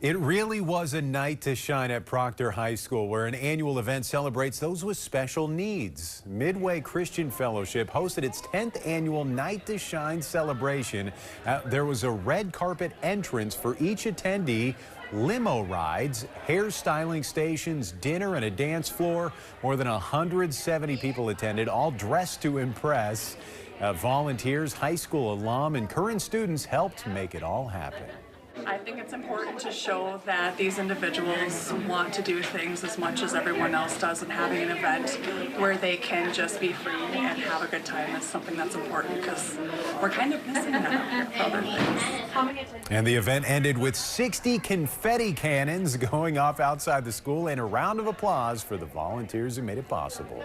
It really was a night to shine at Proctor High School, where an annual event celebrates those with special needs. Midway Christian Fellowship hosted its 10th annual Night to Shine celebration. There was a red carpet entrance for each attendee, limo rides, hairstyling stations, dinner, and a dance floor. More than 170 people attended, all dressed to impress. Volunteers, high school alum, and current students helped make it all happen. I think it's important to show that these individuals want to do things as much as everyone else does, and having an event where they can just be free and have a good time is something that's important, because we're kind of missing that out here for other things. And the event ended with 60 confetti cannons going off outside the school and a round of applause for the volunteers who made it possible.